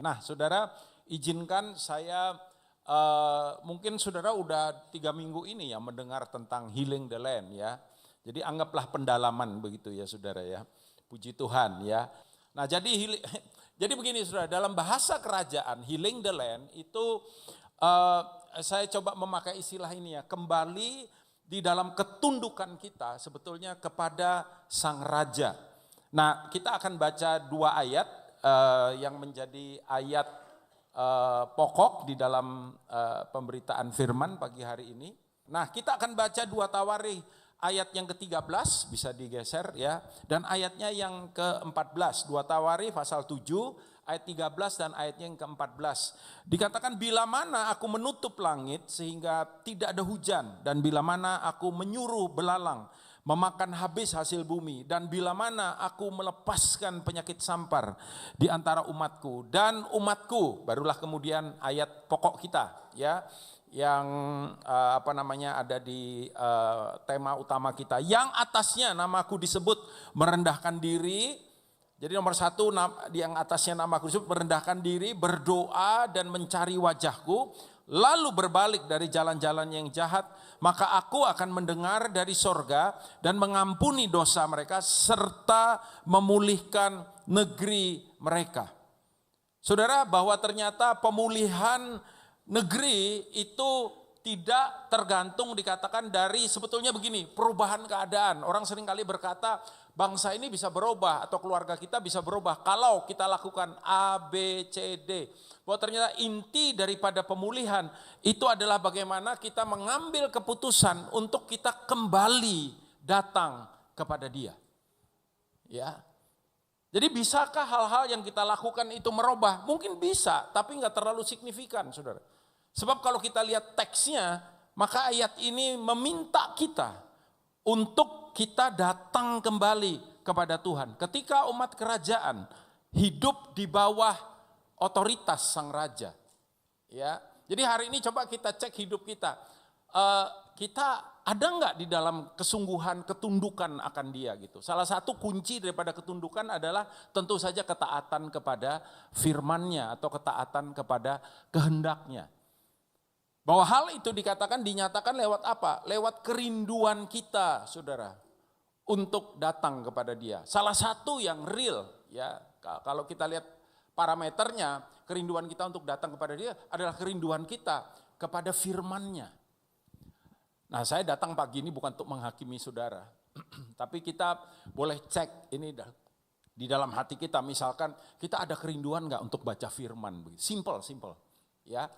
Nah, saudara, izinkan saya, mungkin saudara udah 3 minggu ini ya mendengar tentang healing the land ya. Jadi anggaplah pendalaman begitu ya saudara ya. Puji Tuhan ya. Nah jadi begini saudara, dalam bahasa kerajaan healing the land itu saya coba memakai istilah ini ya. Kembali di dalam ketundukan kita sebetulnya kepada Sang Raja. Nah kita akan baca 2 ayat yang menjadi ayat pokok di dalam pemberitaan firman pagi hari ini. Nah kita akan baca 2 Tawarikh ayat yang ke-13, bisa digeser ya, dan ayatnya yang ke-14, 2 Tawarikh pasal 7 ayat 13 dan ayatnya yang ke-14. Dikatakan bila mana aku menutup langit sehingga tidak ada hujan, dan bila mana aku menyuruh belalang memakan habis hasil bumi, dan bila mana aku melepaskan penyakit sampar di antara umatku, dan umatku, barulah kemudian ayat pokok kita ya, yang ada di tema utama kita, yang atasnya namaku disebut merendahkan diri. Jadi nomor 1 yang atasnya namaku disebut merendahkan diri, berdoa dan mencari wajahku, lalu berbalik dari jalan-jalan yang jahat, maka aku akan mendengar dari sorga dan mengampuni dosa mereka serta memulihkan negeri mereka. Saudara, bahwa ternyata pemulihan negeri itu tidak tergantung, dikatakan dari sebetulnya begini, perubahan keadaan. Orang seringkali berkata bangsa ini bisa berubah atau keluarga kita bisa berubah kalau kita lakukan A, B, C, D. Bahwa ternyata inti daripada pemulihan itu adalah bagaimana kita mengambil keputusan untuk kita kembali datang kepada Dia. Ya. Jadi bisakah hal-hal yang kita lakukan itu merubah? Mungkin bisa, tapi nggak terlalu signifikan, saudara. Sebab kalau kita lihat teksnya, maka ayat ini meminta kita untuk kita datang kembali kepada Tuhan. Ketika umat kerajaan hidup di bawah otoritas Sang Raja. Ya, jadi hari ini coba kita cek hidup kita. Kita ada nggak di dalam kesungguhan ketundukan akan Dia gitu. Salah satu kunci daripada ketundukan adalah tentu saja ketaatan kepada firman-Nya atau ketaatan kepada kehendak-Nya. Bahwa hal itu dinyatakan lewat apa? Lewat kerinduan kita, saudara, untuk datang kepada Dia. Salah satu yang real, ya, kalau kita lihat parameternya, kerinduan kita untuk datang kepada Dia adalah kerinduan kita kepada firman-Nya. Nah, saya datang pagi ini bukan untuk menghakimi saudara, tapi kita boleh cek ini di dalam hati kita. Misalkan kita ada kerinduan nggak untuk baca firman, simple, ya.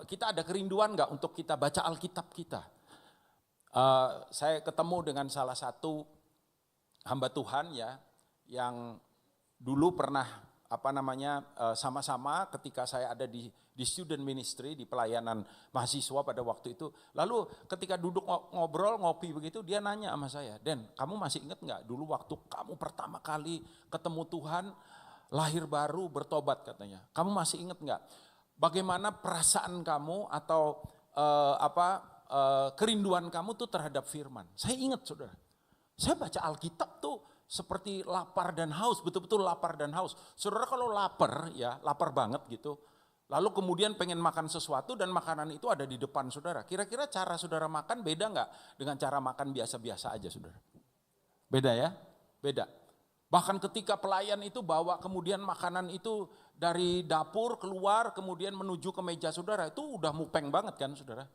Kita ada kerinduan nggak untuk kita baca Alkitab kita. Saya ketemu dengan salah satu hamba Tuhan ya, yang dulu pernah sama-sama ketika saya ada di student ministry, di pelayanan mahasiswa pada waktu itu. Lalu ketika duduk ngobrol, ngopi begitu, dia nanya sama saya, Den, kamu masih ingat nggak dulu waktu kamu pertama kali ketemu Tuhan, lahir baru, bertobat katanya. Kamu masih ingat nggak bagaimana perasaan kamu atau kerinduan kamu tuh terhadap firman? Saya ingat, saudara. Saya baca Alkitab tuh seperti lapar dan haus, betul-betul lapar dan haus. Saudara kalau lapar, ya lapar banget gitu, lalu kemudian pengen makan sesuatu dan makanan itu ada di depan saudara. Kira-kira cara saudara makan beda nggak dengan cara makan biasa-biasa aja, saudara? Beda ya? Beda. Bahkan ketika pelayan itu bawa kemudian makanan itu dari dapur keluar kemudian menuju ke meja saudara, itu udah mupeng banget kan, saudara?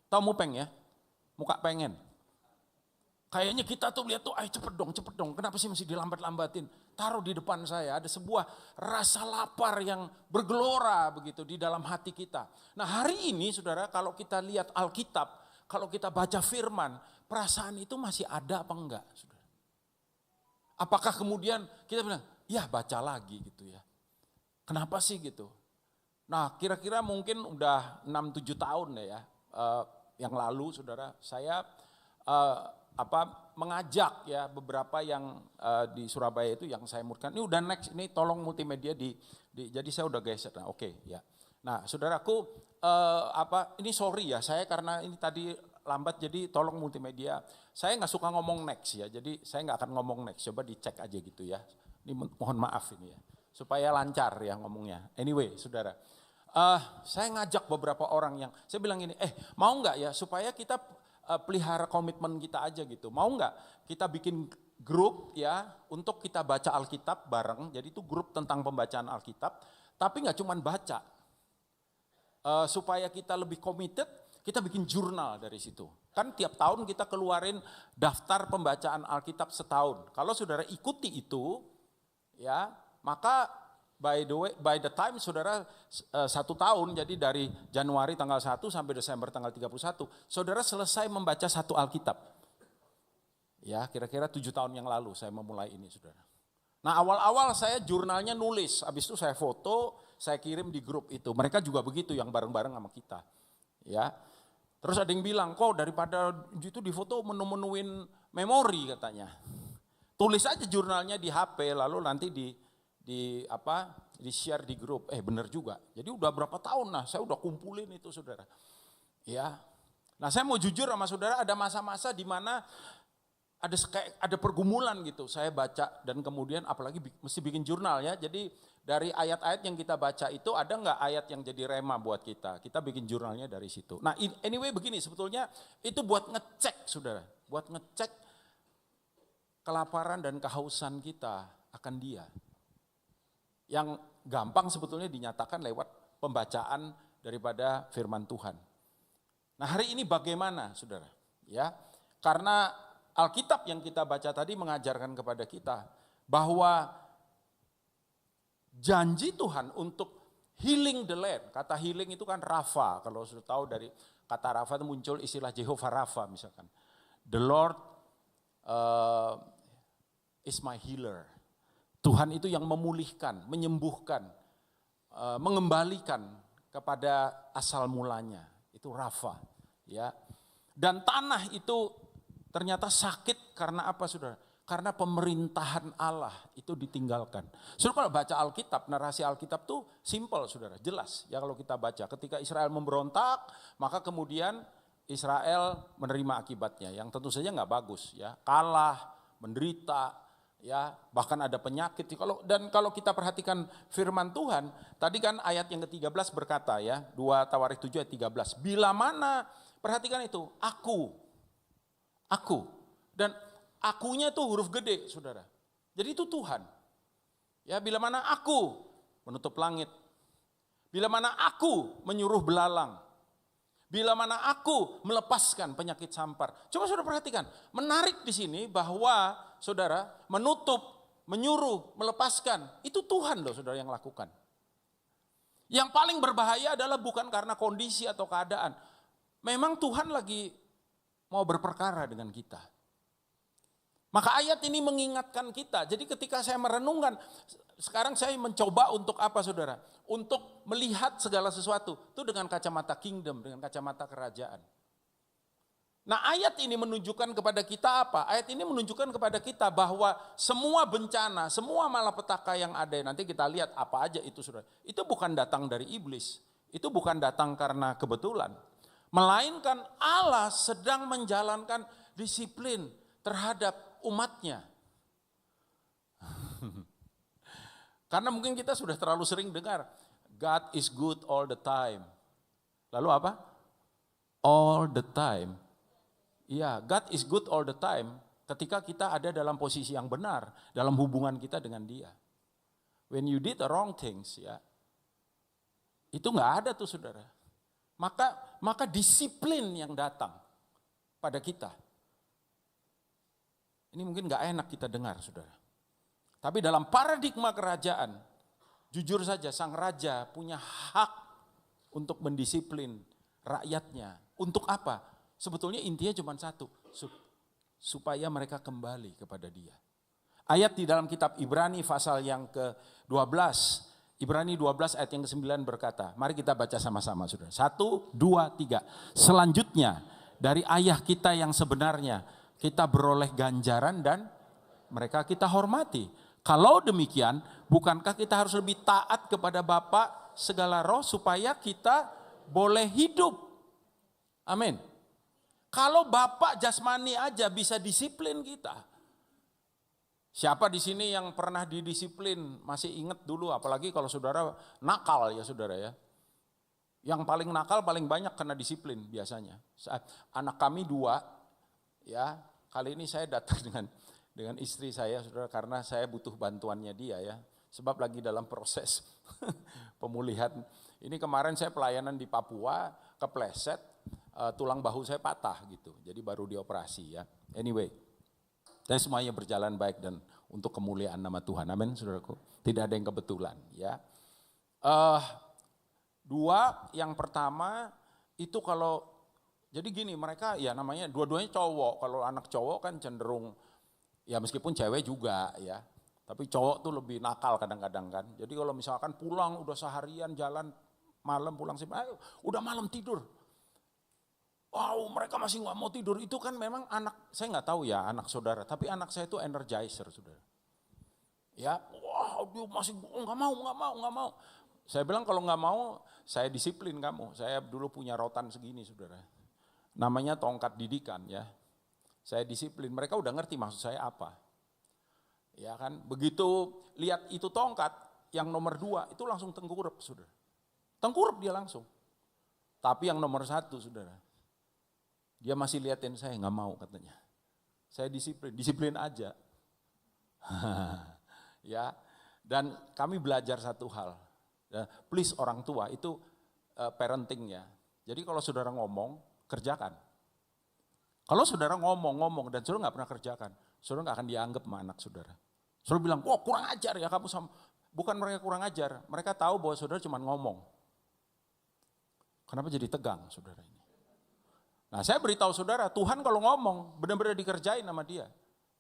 Tahu mupeng ya? Muka pengen. Kayaknya kita tuh lihat tuh, ayo cepet dong, kenapa sih mesti dilambat-lambatin? Taruh di depan saya, ada sebuah rasa lapar yang bergelora begitu di dalam hati kita. Nah hari ini saudara, kalau kita lihat Alkitab, kalau kita baca firman, perasaan itu masih ada apa enggak, saudara? Apakah kemudian kita bilang, ya baca lagi gitu ya. Kenapa sih gitu? Nah kira-kira mungkin udah 6-7 tahun ya, yang lalu saudara, saya mengajak ya beberapa yang di Surabaya itu yang saya muridkan, ini udah next, ini tolong multimedia jadi saya udah geser. Nah, oke ya. Nah, saudaraku, ini sorry ya, saya karena ini tadi lambat jadi tolong multimedia. Saya nggak suka ngomong next ya, jadi saya nggak akan ngomong next. Coba dicek aja gitu ya. Ini mohon maaf ini ya. supaya lancar ya ngomongnya. Anyway, saudara, saya ngajak beberapa orang yang, saya bilang gini, mau nggak ya supaya kita pelihara komitmen kita aja gitu. Mau nggak kita bikin grup ya untuk kita baca Alkitab bareng. Jadi itu grup tentang pembacaan Alkitab, tapi nggak cuman baca. Supaya kita lebih committed, kita bikin jurnal dari situ. Kan tiap tahun kita keluarin daftar pembacaan Alkitab setahun. Kalau saudara ikuti itu, ya maka by the time saudara 1 tahun, jadi dari Januari tanggal 1 sampai Desember tanggal 31, saudara selesai membaca 1 Alkitab. Ya kira-kira 7 tahun yang lalu saya memulai ini saudara. Nah awal-awal saya jurnalnya nulis, habis itu saya foto, saya kirim di grup itu. Mereka juga begitu yang bareng-bareng sama kita. Ya. Terus ada yang bilang, kok daripada itu di foto menu-menuin memori katanya. Tulis aja jurnalnya di HP lalu nanti di share di grup. Benar juga. Jadi udah berapa tahun saya udah kumpulin itu saudara. Ya. Nah, saya mau jujur sama saudara, ada masa-masa di mana ada pergumulan gitu. Saya baca dan kemudian apalagi mesti bikin jurnal ya. Jadi dari ayat-ayat yang kita baca itu ada nggak ayat yang jadi rema buat kita? Kita bikin jurnalnya dari situ. Nah anyway begini, sebetulnya itu buat ngecek saudara. Buat ngecek kelaparan dan kehausan kita akan Dia. Yang gampang sebetulnya dinyatakan lewat pembacaan daripada firman Tuhan. Nah hari ini bagaimana saudara? Ya, karena Alkitab yang kita baca tadi mengajarkan kepada kita bahwa janji Tuhan untuk healing the land. Kata healing itu kan Rafa. Kalau sudah tahu dari kata Rafa itu muncul istilah Jehovah Rafa misalkan. The Lord is my healer. Tuhan itu yang memulihkan, menyembuhkan, mengembalikan kepada asal mulanya. Itu Rafa. Ya. Dan tanah itu ternyata sakit karena apa saudara? Karena pemerintahan Allah itu ditinggalkan. Saudara kalau baca Alkitab, narasi Alkitab tuh simple saudara, jelas. Ya kalau kita baca, ketika Israel memberontak, maka kemudian Israel menerima akibatnya. Yang tentu saja nggak bagus ya, kalah, menderita, ya bahkan ada penyakit. Dan kalau kita perhatikan firman Tuhan, tadi kan ayat yang ke-13 berkata ya, 2 Tawarikh 7 ayat 13. Bila mana, perhatikan itu, aku. Dan akunya itu huruf gede, saudara. Jadi itu Tuhan. Ya, bila mana aku menutup langit. Bila mana aku menyuruh belalang. Bila mana aku melepaskan penyakit sampar. Coba saudara perhatikan, menarik di sini bahwa saudara menutup, menyuruh, melepaskan. Itu Tuhan loh saudara yang lakukan. Yang paling berbahaya adalah bukan karena kondisi atau keadaan. Memang Tuhan lagi mau berperkara dengan kita. Maka ayat ini mengingatkan kita. Jadi ketika saya merenungkan, sekarang saya mencoba untuk apa saudara? Untuk melihat segala sesuatu. Itu dengan kacamata kingdom, dengan kacamata kerajaan. Nah ayat ini menunjukkan kepada kita apa? Ayat ini menunjukkan kepada kita bahwa semua bencana, semua malapetaka yang ada, nanti kita lihat apa aja itu saudara. Itu bukan datang dari iblis. Itu bukan datang karena kebetulan. Melainkan Allah sedang menjalankan disiplin terhadap umatnya. Karena mungkin kita sudah terlalu sering dengar, God is good all the time. Lalu apa? All the time. Iya, God is good all the time ketika kita ada dalam posisi yang benar, dalam hubungan kita dengan Dia. When you did the wrong things, ya, itu nggak ada tuh saudara. Maka disiplin yang datang pada kita. Ini mungkin gak enak kita dengar saudara. Tapi dalam paradigma kerajaan, jujur saja sang raja punya hak untuk mendisiplin rakyatnya. Untuk apa? Sebetulnya intinya cuma satu, supaya mereka kembali kepada Dia. Ayat di dalam kitab Ibrani pasal yang ke-12, Ibrani 12 ayat yang ke-9 berkata, mari kita baca sama-sama saudara. 1, 2, 3. Selanjutnya dari ayah kita yang sebenarnya, kita beroleh ganjaran dan mereka kita hormati. Kalau demikian, bukankah kita harus lebih taat kepada Bapa segala roh supaya kita boleh hidup? Amin. Kalau Bapa jasmani aja bisa disiplin kita, Siapa di sini yang pernah didisiplin, masih ingat dulu, apalagi kalau saudara nakal ya saudara ya. Yang paling nakal paling banyak kena disiplin biasanya. Anak kami 2, ya kali ini saya datang dengan istri saya saudara, karena saya butuh bantuannya dia ya. Sebab lagi dalam proses pemulihan. Ini kemarin saya pelayanan di Papua, kepleset, tulang bahu saya patah gitu. Jadi baru dioperasi ya. Anyway. Dan semuanya berjalan baik dan untuk kemuliaan nama Tuhan. Amin, saudaraku. Tidak ada yang kebetulan, ya. 2, yang pertama itu kalau jadi gini, mereka ya namanya dua-duanya cowok. Kalau anak cowok kan cenderung ya meskipun cewek juga ya. Tapi cowok tuh lebih nakal kadang-kadang kan. Jadi kalau misalkan pulang udah seharian jalan malam pulang sih, udah malam tidur. Wow, mereka masih nggak mau tidur. Itu kan memang anak, saya nggak tahu ya anak saudara, tapi anak saya itu energizer saudara. Ya, wow, dia masih nggak mau. Saya bilang kalau nggak mau, saya disiplin kamu. Saya dulu punya rotan segini saudara. Namanya tongkat didikan ya. Saya disiplin, mereka udah ngerti maksud saya apa. Ya kan, begitu lihat itu tongkat, yang nomor 2 itu langsung tengkurap saudara. Tengkurap dia langsung. Tapi yang nomor 1 saudara, dia masih liatin saya, nggak mau katanya. Saya disiplin aja. Ya, dan kami belajar satu hal. Please orang tua itu parentingnya. Jadi kalau saudara ngomong, kerjakan. Kalau saudara ngomong dan saudara nggak pernah kerjakan, saudara nggak akan dianggap sama anak saudara. Saudara bilang, wah kurang ajar ya kamu sama. Bukan mereka kurang ajar, mereka tahu bahwa saudara cuma ngomong. Kenapa jadi tegang saudara ini? Nah saya beritahu saudara, Tuhan kalau ngomong benar-benar dikerjain sama dia.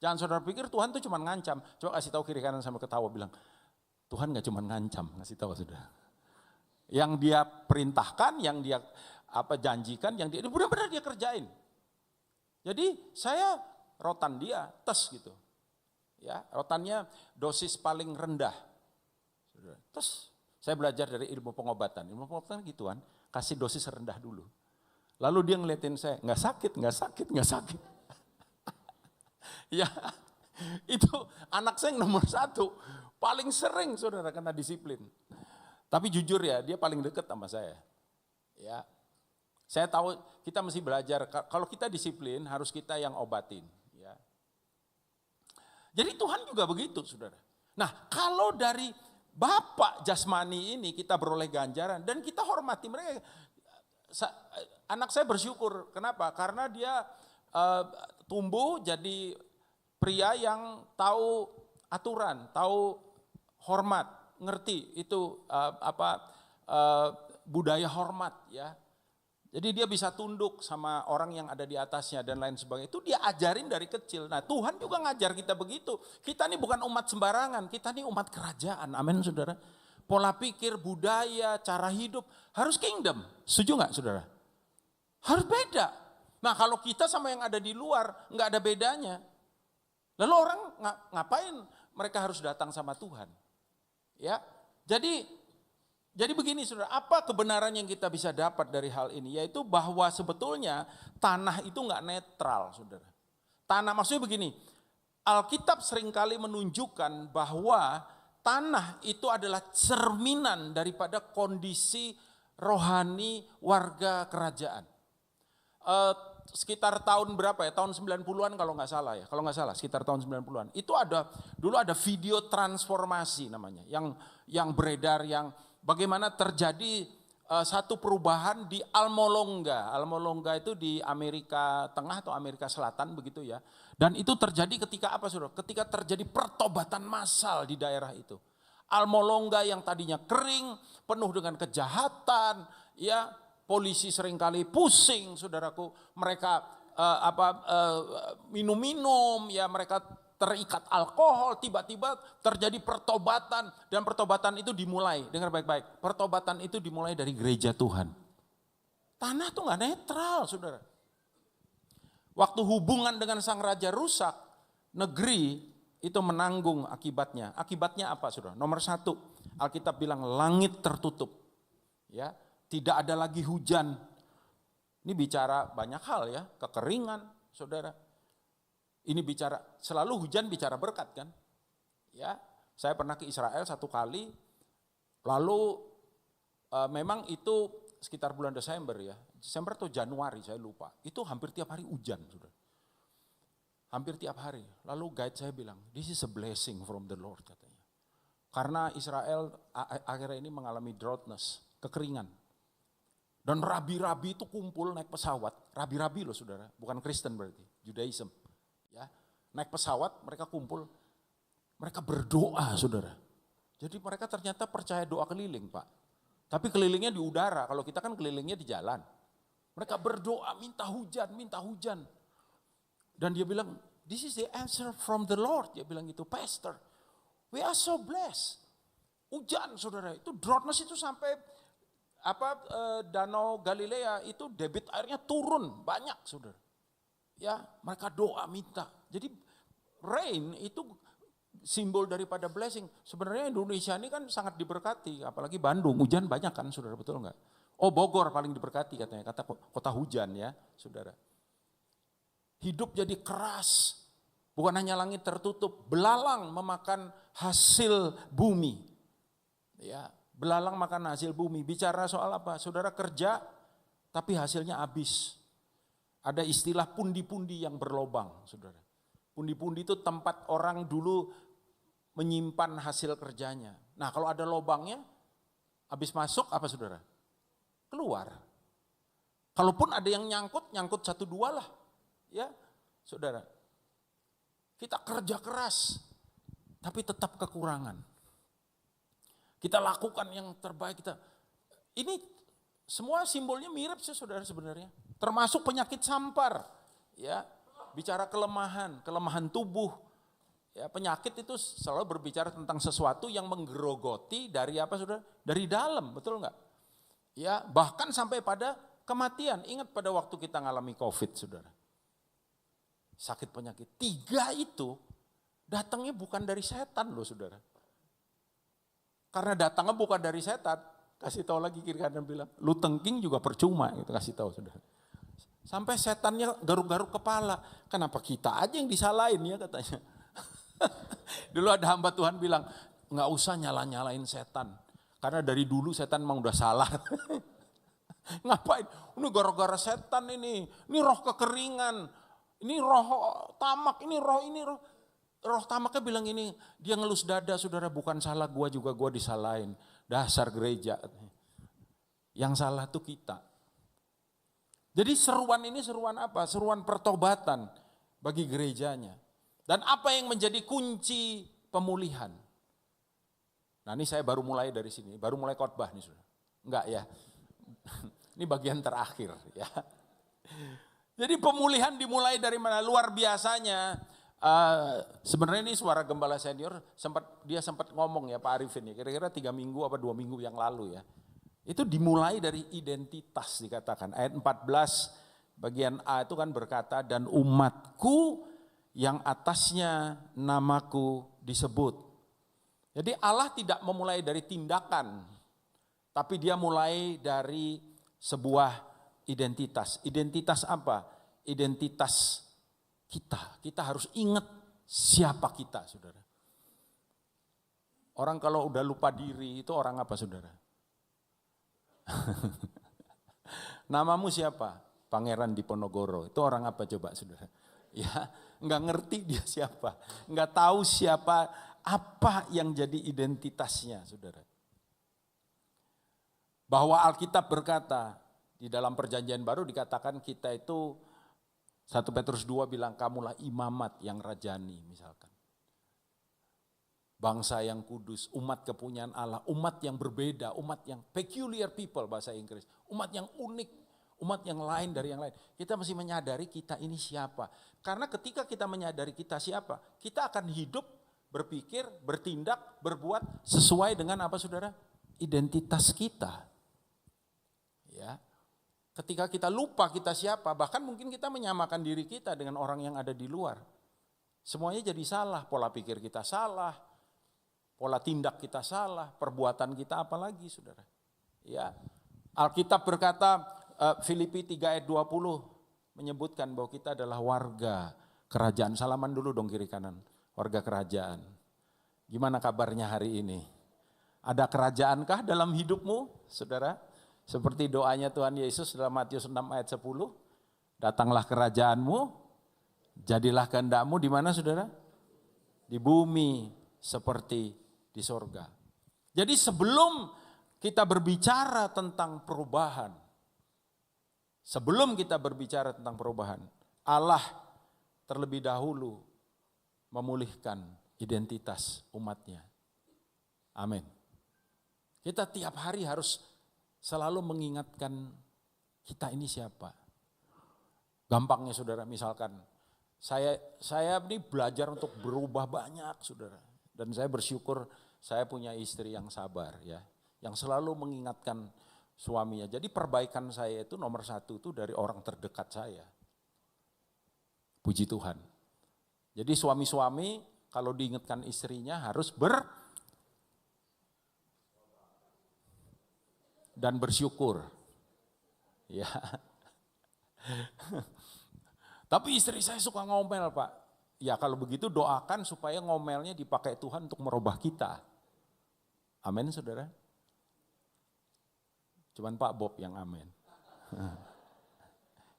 Jangan saudara pikir Tuhan tuh cuma ngancam. Coba kasih tahu kiri kanan sambil ketawa bilang, Tuhan gak cuma ngancam, ngasih tahu saudara. Yang dia perintahkan, yang dia janjikan, yang dia benar-benar dia kerjain. Jadi saya rotan dia, tes gitu. Ya, rotannya dosis paling rendah. Tes. Saya belajar dari ilmu pengobatan. Ilmu pengobatan gituan, kasih dosis rendah dulu. Lalu dia ngeliatin saya, nggak sakit. Ya, itu anak saya yang nomor 1, paling sering saudara kena disiplin. Tapi jujur ya, dia paling dekat sama saya. Ya, saya tahu kita mesti belajar, kalau kita disiplin harus kita yang obatin. Ya. Jadi Tuhan juga begitu saudara. Nah kalau dari Bapak jasmani ini kita beroleh ganjaran dan kita hormati mereka. Anak saya bersyukur, kenapa? Karena dia tumbuh jadi pria yang tahu aturan, tahu hormat, ngerti itu budaya hormat ya. Jadi dia bisa tunduk sama orang yang ada di atasnya dan lain sebagainya. Itu dia ajarin dari kecil. Nah Tuhan juga ngajar kita begitu. Kita ini bukan umat sembarangan, kita ini umat kerajaan. Amin saudara. Pola pikir, budaya, cara hidup harus kingdom. Setuju gak saudara? Harus beda. Nah kalau kita sama yang ada di luar gak ada bedanya. Lalu orang ngapain mereka harus datang sama Tuhan? Ya, jadi begini saudara, apa kebenaran yang kita bisa dapat dari hal ini? Yaitu bahwa sebetulnya tanah itu gak netral saudara. Tanah maksudnya begini, Alkitab seringkali menunjukkan bahwa tanah itu adalah cerminan daripada kondisi rohani warga kerajaan. Sekitar tahun berapa ya? Tahun 90-an kalau nggak salah ya. Kalau nggak salah sekitar tahun 90-an. Itu dulu ada video transformasi namanya yang beredar yang bagaimana terjadi satu perubahan di Almolonga. Almolonga itu di Amerika Tengah atau Amerika Selatan begitu ya. Dan itu terjadi ketika apa saudara? Ketika terjadi pertobatan massal di daerah itu. Almolonga yang tadinya kering, penuh dengan kejahatan, ya polisi seringkali pusing, saudaraku. Mereka minum-minum, ya mereka terikat alkohol. Tiba-tiba terjadi pertobatan dan pertobatan itu dimulai. Dengar baik-baik, pertobatan itu dimulai dari gereja Tuhan. Tanah tuh nggak netral, saudara. Waktu hubungan dengan sang raja rusak, negeri itu menanggung akibatnya. Akibatnya apa saudara? Nomor 1, Alkitab bilang langit tertutup. Ya, tidak ada lagi hujan. Ini bicara banyak hal ya, kekeringan saudara. Ini bicara, selalu hujan bicara berkat kan. Ya, saya pernah ke Israel 1 kali, lalu memang itu sekitar bulan Desember ya, Desember atau Januari saya lupa, itu hampir tiap hari hujan sudah. Hampir tiap hari, lalu guide saya bilang, this is a blessing from the Lord katanya. Karena Israel akhirnya ini mengalami droughtness, kekeringan. Dan rabi-rabi itu kumpul naik pesawat, rabi-rabi loh saudara, bukan Kristen berarti, Judaism. Ya, naik pesawat mereka kumpul, mereka berdoa saudara. Jadi mereka ternyata percaya doa keliling Pak. Tapi kelilingnya di udara, kalau kita kan kelilingnya di jalan. Mereka berdoa minta hujan, minta hujan. Dan dia bilang, this is the answer from the Lord. Dia bilang gitu, Pastor, we are so blessed. Hujan saudara, itu droughtness itu sampai Danau Galilea itu debit airnya turun banyak saudara. Ya, mereka doa minta. Jadi rain itu simbol daripada blessing. Sebenarnya Indonesia ini kan sangat diberkati, apalagi Bandung, hujan banyak kan saudara, betul enggak? Oh Bogor paling diberkati katanya, kata kota hujan ya saudara. Hidup jadi keras, bukan hanya langit tertutup, belalang memakan hasil bumi. Ya, belalang makan hasil bumi, bicara soal apa? Saudara kerja tapi hasilnya habis. Ada istilah pundi-pundi yang berlobang saudara. Pundi-pundi itu tempat orang dulu menyimpan hasil kerjanya. Nah kalau ada lobangnya, habis masuk apa saudara? Keluar. Kalaupun ada yang nyangkut 1-2 lah. Ya saudara. Kita kerja keras, tapi tetap kekurangan. Kita lakukan yang terbaik kita. Ini semua simbolnya mirip sih saudara sebenarnya. Termasuk penyakit sampar. Ya, bicara kelemahan tubuh. Ya, penyakit itu selalu berbicara tentang sesuatu yang menggerogoti dari apa saudara? Dari dalam, betul enggak? Ya, bahkan sampai pada kematian. Ingat pada waktu kita ngalami COVID saudara. Sakit penyakit. 3 itu datangnya bukan dari setan loh saudara. Karena datangnya bukan dari setan. Kasih tahu lagi kiri kanan bilang, lu tengking juga percuma. Gitu, kasih tahu saudara. Sampai setannya garuk-garuk kepala. Kenapa kita aja yang disalahin ya katanya. Dulu ada hamba Tuhan bilang, nggak usah nyala-nyalain setan. Karena dari dulu setan emang udah salah. Ngapain? Ini gara-gara setan ini roh kekeringan, ini roh tamak, ini roh tamaknya bilang ini, dia ngelus dada saudara, bukan salah gua juga gua disalahin. Dasar gereja. Yang salah tuh kita. Jadi seruan ini seruan apa? Seruan pertobatan bagi gerejanya. Dan apa yang menjadi kunci pemulihan? Nah ini saya baru mulai dari sini, baru mulai khotbah nih sudah. Enggak ya, ini bagian terakhir ya. Jadi pemulihan dimulai dari mana? Luar biasanya. Sebenarnya ini suara gembala senior, dia sempat ngomong ya Pak Arifin, kira-kira 3 minggu apa 2 minggu yang lalu ya. Itu dimulai dari identitas dikatakan. Ayat 14 bagian A itu kan berkata, dan umatku yang atasnya namaku disebut. Jadi Allah tidak memulai dari tindakan, tapi dia mulai dari sebuah identitas. Identitas apa? Identitas kita. Kita harus ingat siapa kita, saudara. Orang kalau udah lupa diri itu orang apa, saudara? Namamu siapa? Pangeran Diponegoro. Itu orang apa coba, saudara? Ya, nggak ngerti dia siapa, nggak tahu siapa, apa yang jadi identitasnya, saudara. Bahwa Alkitab berkata, di dalam perjanjian baru dikatakan kita itu, 1 Petrus 2 bilang kamulah imamat yang rajani misalkan. Bangsa yang kudus, umat kepunyaan Allah, umat yang berbeda, umat yang peculiar people bahasa Inggris, umat yang unik. Umat yang lain dari yang lain. Kita mesti menyadari kita ini siapa. Karena ketika kita menyadari kita siapa, kita akan hidup, berpikir, bertindak, berbuat sesuai dengan apa saudara? Identitas kita. Ya. Ketika kita lupa kita siapa, bahkan mungkin kita menyamakan diri kita dengan orang yang ada di luar. Semuanya jadi salah, pola pikir kita salah, pola tindak kita salah, perbuatan kita apalagi saudara. Ya. Alkitab berkata, Filipi 3 ayat 20 menyebutkan bahwa kita adalah warga kerajaan. Salaman dulu dong kiri kanan, warga kerajaan. Gimana kabarnya hari ini? Ada kerajaankah dalam hidupmu, saudara? Seperti doanya Tuhan Yesus dalam Matius 6 ayat 10. Datanglah kerajaanmu, jadilah kehendakmu di mana saudara? Di bumi seperti di sorga. Jadi sebelum kita berbicara tentang perubahan, Allah terlebih dahulu memulihkan identitas umatnya. Amin. Kita tiap hari harus selalu mengingatkan kita ini siapa. Gampangnya saudara, misalkan saya ini belajar untuk berubah banyak saudara. Dan saya bersyukur saya punya istri yang sabar ya. Yang selalu mengingatkan suaminya. Jadi perbaikan saya itu nomor 1 itu dari orang terdekat saya. Puji Tuhan. Jadi suami-suami kalau diingatkan istrinya harus dan bersyukur. Ya. Tapi istri saya suka ngomel Pak. Ya kalau begitu doakan supaya ngomelnya dipakai Tuhan untuk merubah kita. Amin saudara. Cuman Pak Bob yang amin.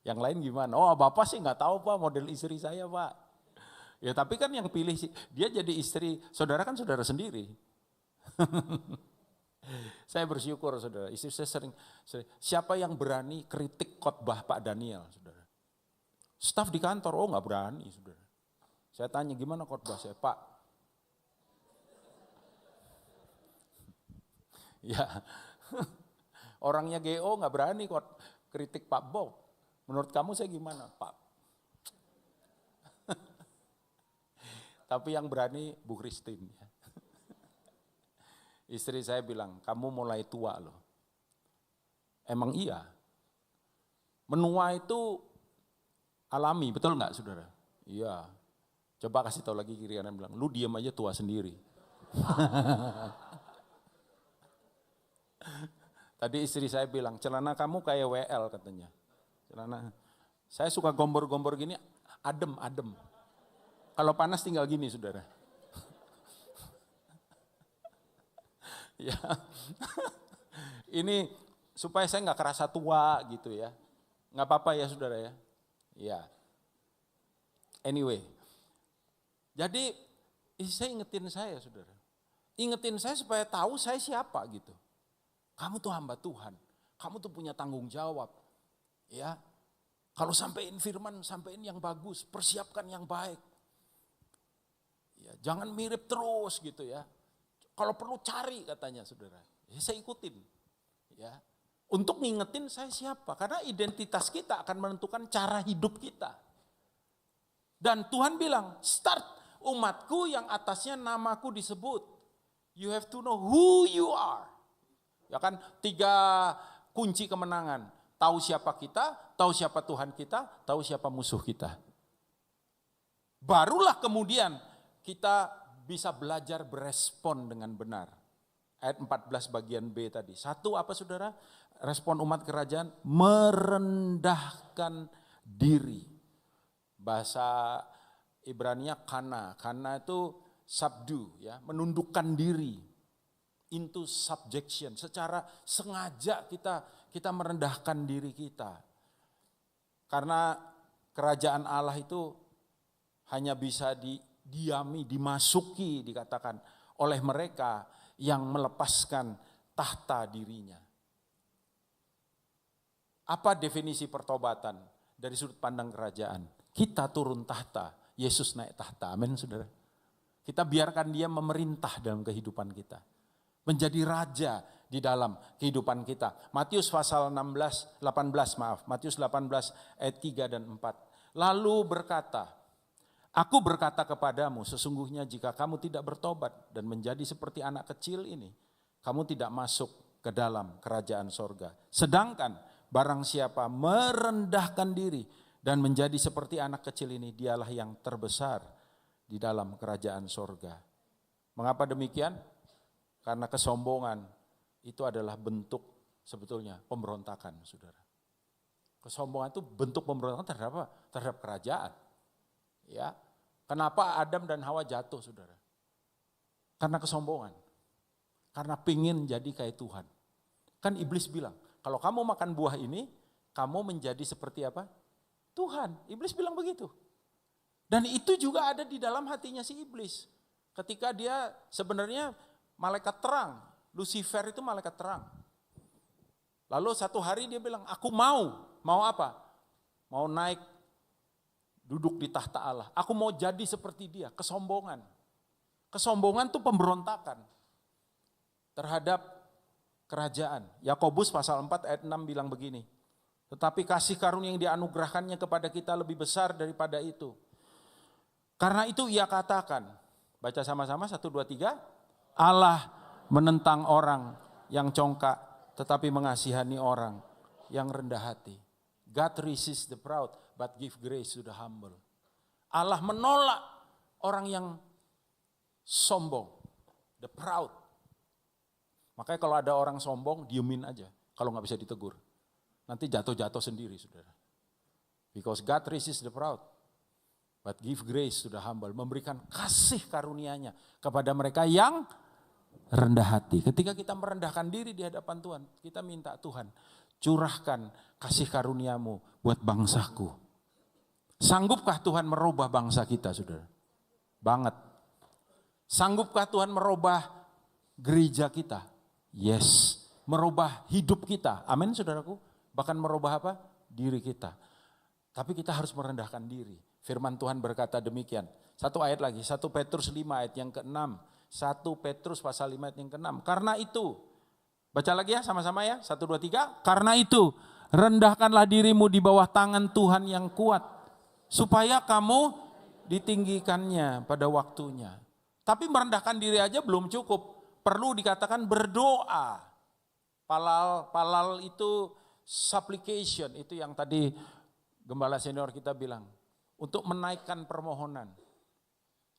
Yang lain gimana? Oh Bapak sih nggak tahu Pak model istri saya Pak. Ya tapi kan yang pilih dia jadi istri, saudara kan saudara sendiri. Saya bersyukur saudara, istri saya sering, siapa yang berani kritik khotbah Pak Daniel saudara? Staf di kantor, oh nggak berani saudara. Saya tanya gimana khotbah saya, Pak? Ya, orangnya GO nggak berani kritik Pak Bob. Menurut kamu saya gimana Pak? Tapi yang berani Bu Christine. Istri saya bilang, kamu mulai tua loh. Emang iya. Menua itu alami, betul nggak saudara? Iya. Coba kasih tahu lagi kiri kanan bilang, lu diam aja tua sendiri. Tadi istri saya bilang, celana kamu kayak WL katanya. Celana. Saya suka gombor-gombor gini, adem. Kalau panas tinggal gini saudara. Ya, ini supaya saya nggak kerasa tua gitu ya. Nggak apa-apa ya saudara ya. Ya. Anyway. Jadi saya ingetin saya saudara. Ingetin saya supaya tahu saya siapa gitu. Kamu tuh hamba Tuhan. Kamu tuh punya tanggung jawab. Ya. Kalau sampein firman, sampein yang bagus, persiapkan yang baik. Ya, jangan mirip terus gitu ya. Kalau perlu cari katanya saudara. Ya, saya ikutin. Ya. Untuk ngingetin saya siapa. Karena identitas kita akan menentukan cara hidup kita. Dan Tuhan bilang, start umatku yang atasnya namaku disebut. You have to know who you are. Ya kan 3 kunci kemenangan. Tahu siapa kita, tahu siapa Tuhan kita, tahu siapa musuh kita. Barulah kemudian kita bisa belajar berespon dengan benar. Ayat 14 bagian B tadi. 1 apa saudara? Respon umat kerajaan merendahkan diri. Bahasa Ibraninya kana. Kana itu subdue ya, menundukkan diri. Into subjection. Secara sengaja kita merendahkan diri kita. Karena kerajaan Allah itu hanya bisa didiami, dimasuki dikatakan oleh mereka yang melepaskan tahta dirinya. Apa definisi pertobatan dari sudut pandang kerajaan? Kita turun tahta, Yesus naik tahta, amin saudara. Kita biarkan dia memerintah dalam kehidupan kita. Menjadi raja di dalam kehidupan kita. Matius pasal 18 Matius 18 ayat 3 dan 4. Lalu berkata, aku berkata kepadamu, sesungguhnya jika kamu tidak bertobat dan menjadi seperti anak kecil ini, kamu tidak masuk ke dalam kerajaan sorga. Sedangkan barang siapa merendahkan diri dan menjadi seperti anak kecil ini, dialah yang terbesar di dalam kerajaan sorga. Mengapa demikian? Karena kesombongan itu adalah bentuk sebetulnya pemberontakan, saudara. Kesombongan itu bentuk pemberontakan terhadap apa? Terhadap kerajaan. Ya, kenapa Adam dan Hawa jatuh, saudara? Karena kesombongan. Karena pingin jadi kayak Tuhan. Kan iblis bilang, kalau kamu makan buah ini, kamu menjadi seperti apa? Tuhan. Iblis bilang begitu. Dan itu juga ada di dalam hatinya si iblis. Ketika dia sebenarnya malaikat terang. Lucifer itu malaikat terang. Lalu satu hari dia bilang, aku mau apa? Mau naik, duduk di tahta Allah. Aku mau jadi seperti dia, kesombongan. Kesombongan itu pemberontakan terhadap kerajaan. Yakobus pasal 4 ayat 6 bilang begini. Tetapi kasih karunia yang dianugerahkannya kepada kita lebih besar daripada itu. Karena itu ia katakan, baca sama-sama 1, 2, 3. Allah menentang orang yang congkak tetapi mengasihani orang yang rendah hati. God resists the proud but give grace to the humble. Allah menolak orang yang sombong, the proud. Makanya kalau ada orang sombong, diemin aja kalau nggak bisa ditegur. Nanti jatuh-jatuh sendiri, saudara. Because God resists the proud, but give grace to the humble. Memberikan kasih karunia-Nya kepada mereka yang rendah hati. Ketika kita merendahkan diri di hadapan Tuhan, kita minta Tuhan, curahkan kasih karunia-Mu buat bangsaku. Sanggupkah Tuhan merubah bangsa kita, saudara? Banget. Sanggupkah Tuhan merubah gereja kita? Yes. Merubah hidup kita. Amin, saudaraku. Bahkan merubah apa? Diri kita. Tapi kita harus merendahkan diri. Firman Tuhan berkata demikian. Satu ayat lagi, 1 Petrus 5 ayat yang ke-6. 1 Petrus pasal 5 ayat yang ke-6. Karena itu, baca lagi ya sama-sama ya. 1, 2, 3. Karena itu, rendahkanlah dirimu di bawah tangan Tuhan yang kuat. Supaya kamu ditinggikannya pada waktunya. Tapi merendahkan diri aja belum cukup. Perlu dikatakan berdoa. Palal itu supplication. Itu yang tadi gembala senior kita bilang. Untuk menaikkan permohonan.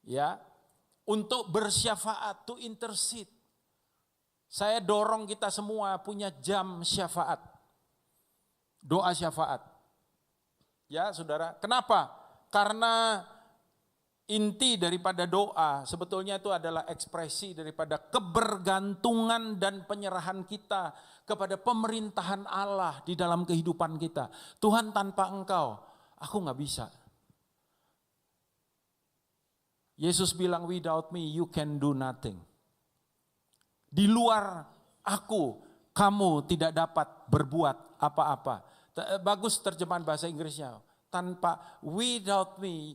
Ya, untuk bersyafaat, to intercede. Saya dorong kita semua punya jam syafaat. Doa syafaat. Ya saudara, kenapa? Karena inti daripada doa sebetulnya itu adalah ekspresi daripada kebergantungan dan penyerahan kita kepada pemerintahan Allah di dalam kehidupan kita. Tuhan, tanpa Engkau, aku gak bisa. Yesus bilang, without me you can do nothing. Di luar aku, kamu tidak dapat berbuat apa-apa. Bagus terjemahan bahasa Inggrisnya. Without me,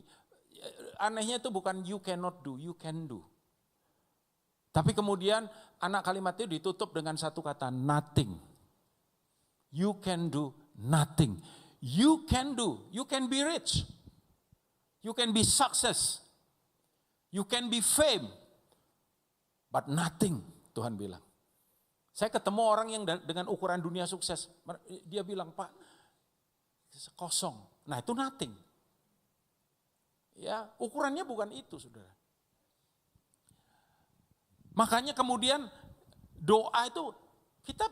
anehnya itu bukan you cannot do, you can do. Tapi kemudian anak kalimat itu ditutup dengan satu kata, nothing. You can do nothing. You can do, you can be rich. You can be success. You can be fame. But nothing, Tuhan bilang. Saya ketemu orang yang dengan ukuran dunia sukses. Dia bilang, Pak, kosong. Nah itu nothing. Ya, ukurannya bukan itu, saudara. Makanya kemudian doa itu kita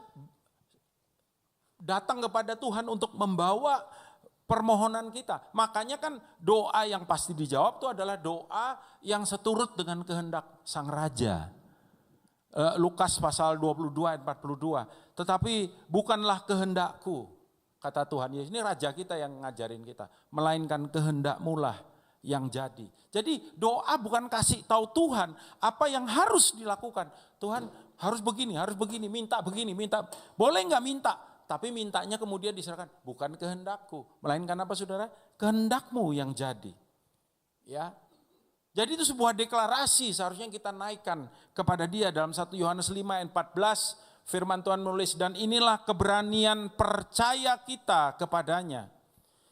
datang kepada Tuhan untuk membawa permohonan kita. Makanya kan doa yang pasti dijawab itu adalah doa yang seturut dengan kehendak Sang Raja. Lukas pasal 22 ayat 42. Tetapi bukanlah kehendakku, kata Tuhan Yesus. Ini Raja kita yang ngajarin kita. Melainkan kehendak-Mu lah yang jadi. Jadi doa bukan kasih tahu Tuhan apa yang harus dilakukan. Tuhan harus begini, minta begini, minta. Boleh nggak minta? Tapi mintanya kemudian diserahkan. Bukan kehendakku. Melainkan apa saudara? Kehendak-Mu yang jadi. Ya. Jadi itu sebuah deklarasi seharusnya kita naikkan kepada Dia dalam 1 Yohanes 5 ayat 14. Firman Tuhan menulis, dan inilah keberanian percaya kita kepadanya.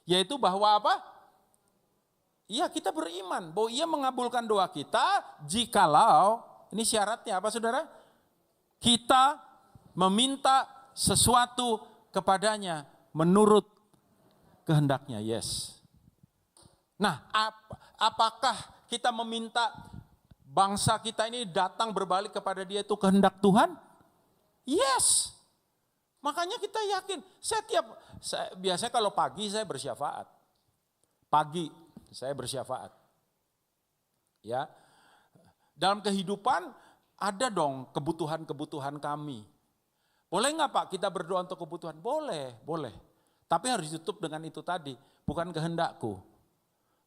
Yaitu bahwa apa? Iya, kita beriman bahwa Ia mengabulkan doa kita jikalau, ini syaratnya apa saudara? Kita meminta sesuatu kepadanya menurut kehendaknya, yes. Nah, apakah kita meminta bangsa kita ini datang berbalik kepada Dia itu kehendak Tuhan? Yes. Makanya kita yakin. Biasanya kalau pagi saya bersyafaat. Pagi saya bersyafaat. Ya. Dalam kehidupan ada dong kebutuhan-kebutuhan kami. Boleh nggak Pak kita berdoa untuk kebutuhan? Boleh, boleh. Tapi harus ditutup dengan itu tadi, bukan kehendakku,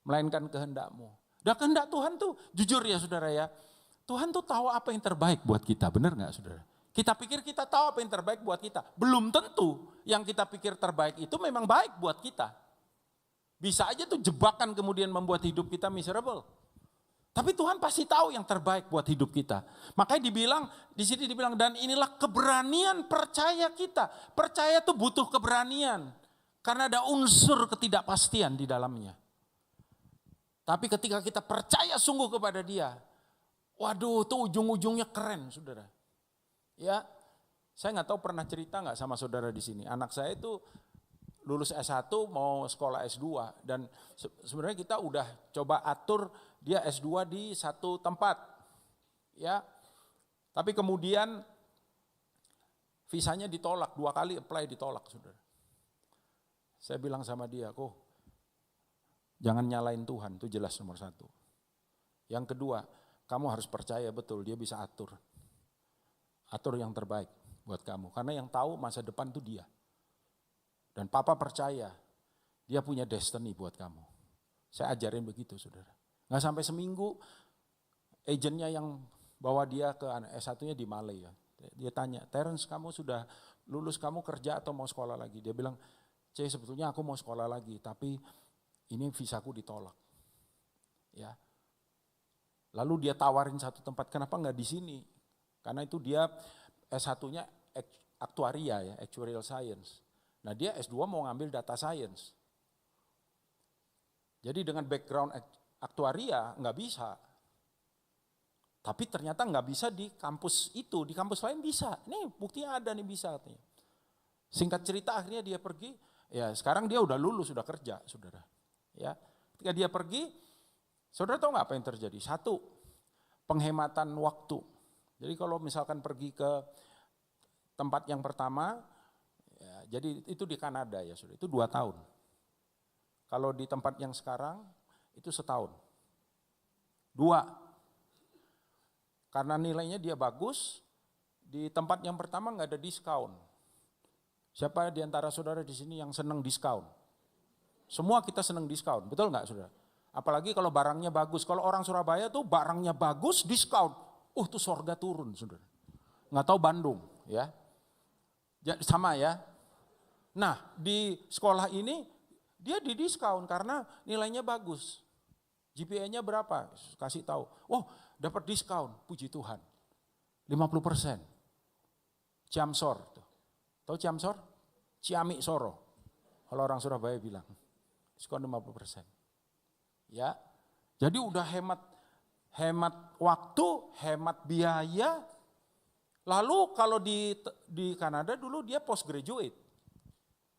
melainkan kehendakmu. Dan kehendak Tuhan tuh, jujur ya saudara ya, Tuhan tuh tahu apa yang terbaik buat kita, benar nggak saudara? Kita pikir kita tahu apa yang terbaik buat kita. Belum tentu yang kita pikir terbaik itu memang baik buat kita. Bisa aja tuh jebakan kemudian membuat hidup kita miserable. Tapi Tuhan pasti tahu yang terbaik buat hidup kita. Makanya di sini dibilang, dan inilah keberanian percaya kita. Percaya tuh butuh keberanian. Karena ada unsur ketidakpastian di dalamnya. Tapi ketika kita percaya sungguh kepada Dia, waduh tuh ujung-ujungnya keren saudara. Ya, saya nggak tahu pernah cerita nggak sama saudara di sini. Anak saya itu lulus S1 mau sekolah S2 dan sebenarnya kita udah coba atur dia S2 di satu tempat. Ya. Tapi kemudian visanya ditolak, 2 kali apply ditolak, Saudara. Saya bilang sama dia, kok jangan nyalain Tuhan, itu jelas nomor 1. Yang kedua, kamu harus percaya betul dia bisa atur. Atur yang terbaik buat kamu, karena yang tahu masa depan itu dia. Dan papa percaya, dia punya destiny buat kamu. Saya ajarin begitu saudara. Nggak sampai seminggu, agennya yang bawa dia ke S1-nya di Malay ya. Dia tanya, Terence kamu sudah lulus, kamu kerja atau mau sekolah lagi? Dia bilang, sebetulnya aku mau sekolah lagi, tapi ini visaku ditolak. Ya. Lalu dia tawarin satu tempat, kenapa nggak di sini? Karena itu dia S1-nya aktuaria ya, actuarial science. Nah dia S2 mau ngambil data science. Jadi dengan background aktuaria nggak bisa. Tapi ternyata nggak bisa di kampus itu, di kampus lain bisa. Nih buktinya ada nih bisa katanya. Singkat cerita akhirnya dia pergi, ya sekarang dia udah lulus, sudah kerja saudara. Ya, ketika dia pergi, saudara tahu nggak apa yang terjadi? 1, penghematan waktu. Jadi kalau misalkan pergi ke tempat yang pertama, ya, jadi itu di Kanada ya sudah, itu 2 tahun. Kalau di tempat yang sekarang itu 1 tahun. 2, karena nilainya dia bagus, di tempat yang pertama nggak ada diskon. Siapa di antara saudara di sini yang senang diskon? Semua kita senang diskon, betul nggak saudara? Apalagi kalau barangnya bagus. Kalau orang Surabaya tuh barangnya bagus, diskon. Tuh sorga turun saudara. Nggak tahu Bandung ya. Sama ya. Nah di sekolah ini dia didiskon karena nilainya bagus. GPA-nya berapa? Kasih tahu. Dapat diskon, puji Tuhan. 50%. Ciamsor. Tahu Ciamsor? Ciamik Soro. Kalau orang Surabaya bilang. Diskon 50%. Ya. Jadi udah hemat waktu, hemat biaya. Lalu kalau di Kanada dulu dia postgraduate.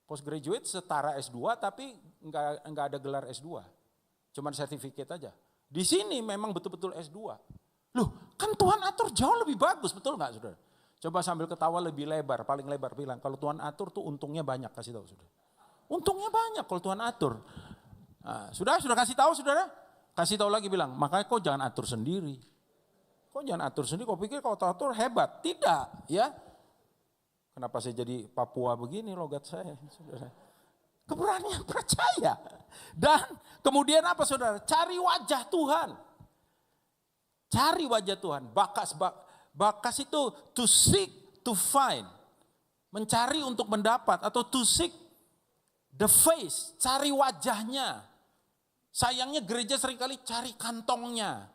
Postgraduate setara S2 tapi enggak ada gelar S2. Cuma sertifikat aja. Di sini memang betul-betul S2. Loh, kan Tuhan atur jauh lebih bagus, betul enggak Saudara? Coba sambil ketawa lebih lebar, paling lebar bilang, kalau Tuhan atur tuh untungnya banyak, kasih tahu Saudara. Untungnya banyak kalau Tuhan atur. Nah, sudah kasih tahu Saudara? Kasih tahu lagi bilang, makanya kau jangan atur sendiri. Kau jangan atur sendiri, kau pikir kau atur hebat. Tidak, ya. Kenapa saya jadi Papua begini logat saya, Saudara? Keberanian percaya. Dan kemudian apa Saudara? Cari wajah Tuhan. Cari wajah Tuhan. Bakas itu to seek, to find. Mencari untuk mendapat atau to seek the face, cari wajahnya. Sayangnya gereja seringkali cari kantongnya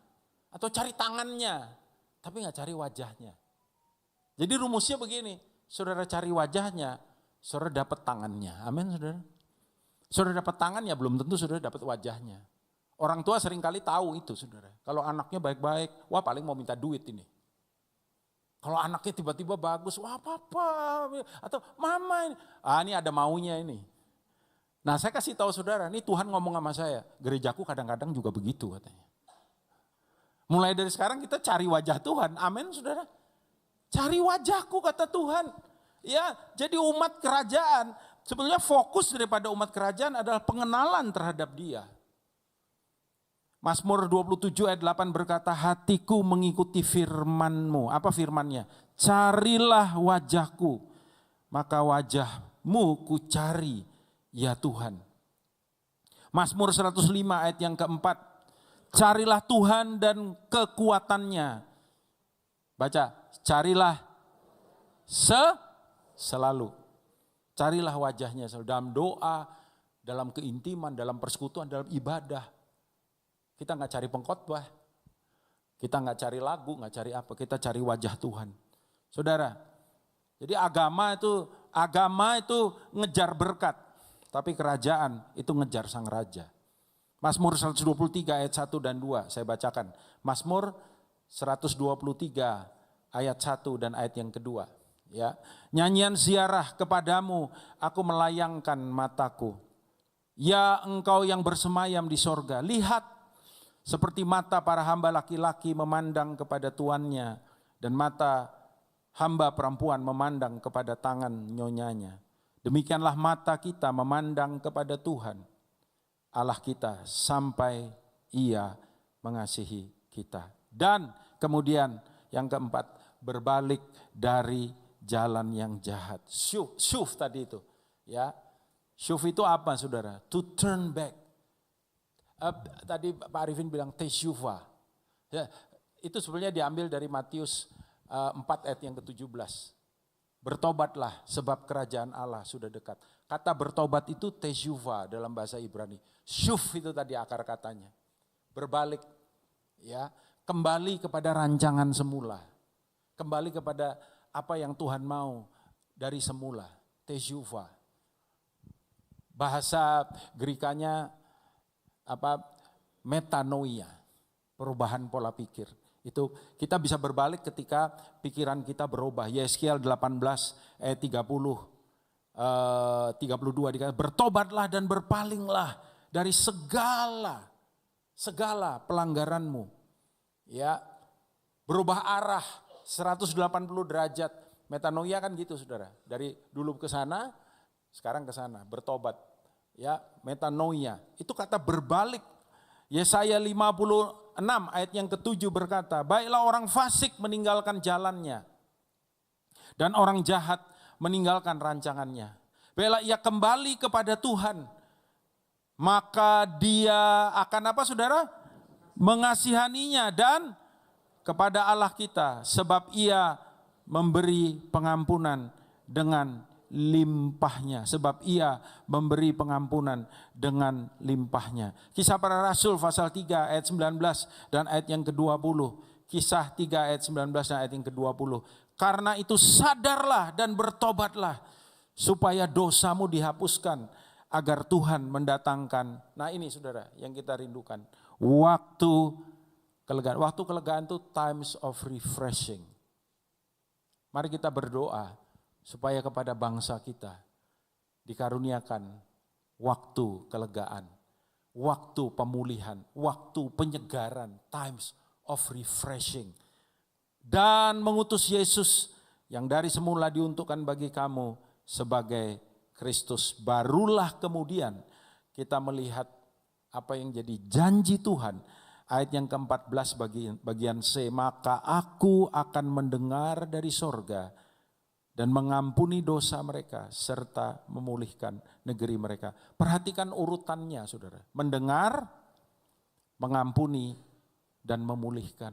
atau cari tangannya, tapi nggak cari wajahnya. Jadi rumusnya begini, saudara cari wajahnya, saudara dapat tangannya. Amin saudara. Saudara dapat tangannya, belum tentu saudara dapat wajahnya. Orang tua seringkali tahu itu saudara. Kalau anaknya baik-baik, wah paling mau minta duit ini. Kalau anaknya tiba-tiba bagus, wah papa atau mama ini. Ini ada maunya ini. Nah saya kasih tahu saudara, ini Tuhan ngomong sama saya, gerejaku kadang-kadang juga begitu katanya. Mulai dari sekarang kita cari wajah Tuhan, amin saudara. Cari wajahku kata Tuhan. Ya, jadi umat kerajaan, sebetulnya fokus daripada umat kerajaan adalah pengenalan terhadap Dia. Mazmur 27 ayat 8 berkata, hatiku mengikuti firman-Mu. Apa firman-Nya? Carilah wajahku, maka wajah-Mu ku cari, ya Tuhan. Mazmur 105 ayat yang keempat, carilah Tuhan dan kekuatannya. Baca, carilah selalu. Carilah wajahnya selalu. Dalam doa, dalam keintiman, dalam persekutuan, dalam ibadah. Kita nggak cari pengkhotbah, kita nggak cari lagu, nggak cari apa, kita cari wajah Tuhan. Saudara, jadi agama itu ngejar berkat, tapi kerajaan itu ngejar sang raja. Mazmur 123 ayat 1 dan 2 saya bacakan. Mazmur 123 ayat 1 dan ayat yang kedua. Ya, nyanyian ziarah kepadamu, aku melayangkan mataku. Ya engkau yang bersemayam di sorga, lihat seperti mata para hamba laki-laki memandang kepada tuannya dan mata hamba perempuan memandang kepada tangan nyonyanya. Demikianlah mata kita memandang kepada Tuhan Allah kita sampai Ia mengasihi kita. Dan kemudian yang keempat, berbalik dari jalan yang jahat. Syuf tadi itu, ya. Syuf itu apa, saudara? To turn back. Tadi Pak Arifin bilang tesyufa. Ya, itu sebenarnya diambil dari Matius 4 ayat yang ke-17. Bertobatlah sebab kerajaan Allah sudah dekat. Kata bertobat itu tesyufa dalam bahasa Ibrani. Syuf itu tadi akar katanya. Berbalik, ya, kembali kepada rancangan semula. Kembali kepada apa yang Tuhan mau dari semula. Tesyufa. Bahasa Grekanya metanoia, perubahan pola pikir. Itu kita bisa berbalik ketika pikiran kita berubah. Yeskiel 18 ayat 32 dikatakan, bertobatlah dan berpalinglah dari segala pelanggaranmu. Ya, berubah arah 180 derajat. Metanoia kan gitu, saudara. Dari dulu ke sana, sekarang ke sana, bertobat. Ya, metanoia, itu kata berbalik. Yesaya 56 ayat yang ke-7 berkata, baiklah orang fasik meninggalkan jalannya dan orang jahat meninggalkan rancangannya. Baiklah ia kembali kepada Tuhan, maka dia akan apa, saudara? Mengasihaninya dan kepada Allah kita, sebab ia memberi pengampunan dengan limpahnya, sebab ia memberi pengampunan dengan limpahnya. Kisah para Rasul pasal 3 ayat 19 dan ayat yang ke-20. Kisah 3 ayat 19 dan ayat yang ke-20. Karena itu sadarlah dan bertobatlah supaya dosamu dihapuskan, agar Tuhan mendatangkan. Nah ini, saudara, yang kita rindukan. Waktu kelegaan. Waktu kelegaan itu times of refreshing. Mari kita berdoa supaya kepada bangsa kita dikaruniakan waktu kelegaan, waktu pemulihan, waktu penyegaran, times of refreshing. Dan mengutus Yesus yang dari semula diuntukkan bagi kamu sebagai Kristus. Barulah kemudian kita melihat apa yang jadi janji Tuhan. Ayat yang ke-14 bagian C, maka aku akan mendengar dari sorga dan mengampuni dosa mereka serta memulihkan negeri mereka. Perhatikan urutannya, saudara. Mendengar, mengampuni, dan memulihkan.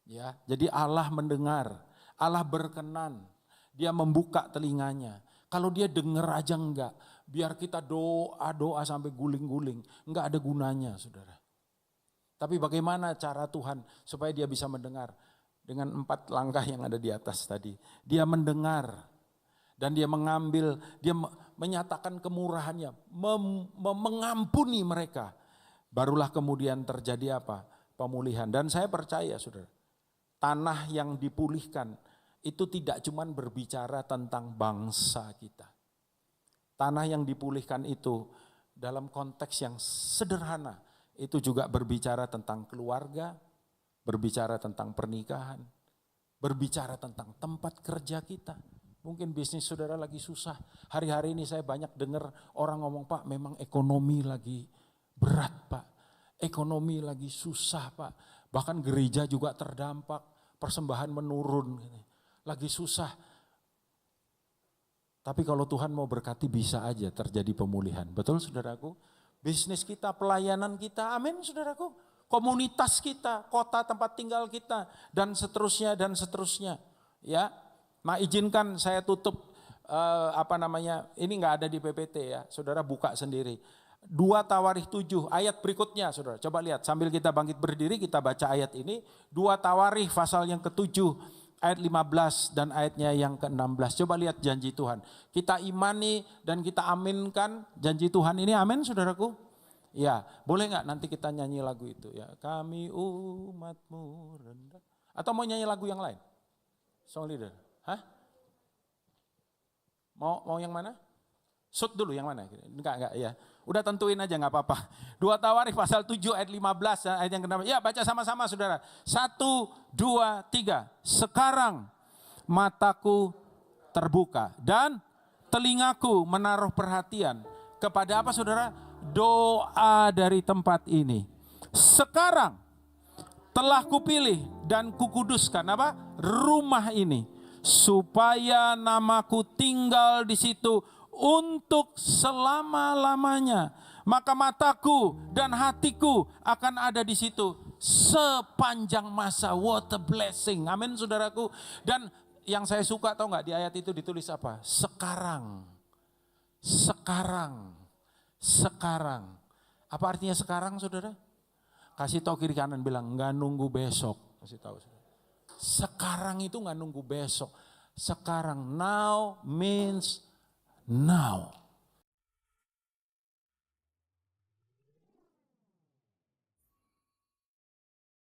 Ya, jadi Allah mendengar, Allah berkenan, Dia membuka telinganya. Kalau Dia dengar aja enggak, biar kita doa sampai guling-guling, enggak ada gunanya, saudara. Tapi bagaimana cara Tuhan supaya Dia bisa mendengar? Dengan 4 langkah yang ada di atas tadi. Dia mendengar dan Dia mengambil, Dia menyatakan kemurahannya, mengampuni mereka. Barulah kemudian terjadi apa? Pemulihan. Dan saya percaya, saudara, tanah yang dipulihkan itu tidak cuma berbicara tentang bangsa kita. Tanah yang dipulihkan itu dalam konteks yang sederhana, itu juga berbicara tentang keluarga, berbicara tentang pernikahan, berbicara tentang tempat kerja kita. Mungkin bisnis saudara lagi susah. Hari-hari ini saya banyak dengar orang ngomong, Pak, memang ekonomi lagi berat, Pak. Ekonomi lagi susah Pak. Bahkan gereja juga terdampak. Persembahan menurun. Lagi susah. Tapi kalau Tuhan mau berkati bisa aja terjadi pemulihan. Betul saudaraku? Bisnis kita, pelayanan kita, amin saudaraku. Komunitas kita, kota tempat tinggal kita, dan seterusnya dan seterusnya. Ya, nah izinkan saya tutup ini nggak ada di PPT ya, saudara buka sendiri. 2 Tawarikh 7 ayat berikutnya saudara. Coba lihat sambil kita bangkit berdiri kita baca ayat ini. 2 Tawarikh pasal yang ke-7 ayat 15 dan ayatnya yang ke-16. Coba lihat janji Tuhan. Kita imani dan kita aminkan janji Tuhan ini, amin saudaraku. Ya, boleh nggak nanti kita nyanyi lagu itu ya. Kami umatmu rendah. Atau mau nyanyi lagu yang lain? Song leader. Hah? Mau yang mana? Shoot dulu yang mana? Enggak ya. Udah tentuin aja nggak apa-apa. 2 Tawarikh pasal 7 ayat 15 ayat yang ke-6. Ya baca sama-sama saudara. 1, 2, 3. Sekarang mataku terbuka dan telingaku menaruh perhatian. Kepada apa saudara? Doa dari tempat ini. Sekarang telah kupilih dan kukuduskan apa? Rumah ini. Supaya namaku tinggal di situ untuk selama-lamanya. Maka mataku dan hatiku akan ada di situ sepanjang masa. What a blessing. Amin saudaraku. Dan yang saya suka tahu nggak di ayat itu ditulis apa? Sekarang. Sekarang. Sekarang. Apa artinya sekarang saudara? Kasih tahu kiri kanan bilang nggak nunggu besok. Kasih tahu. Sekarang itu nggak nunggu besok. Sekarang. Now means now.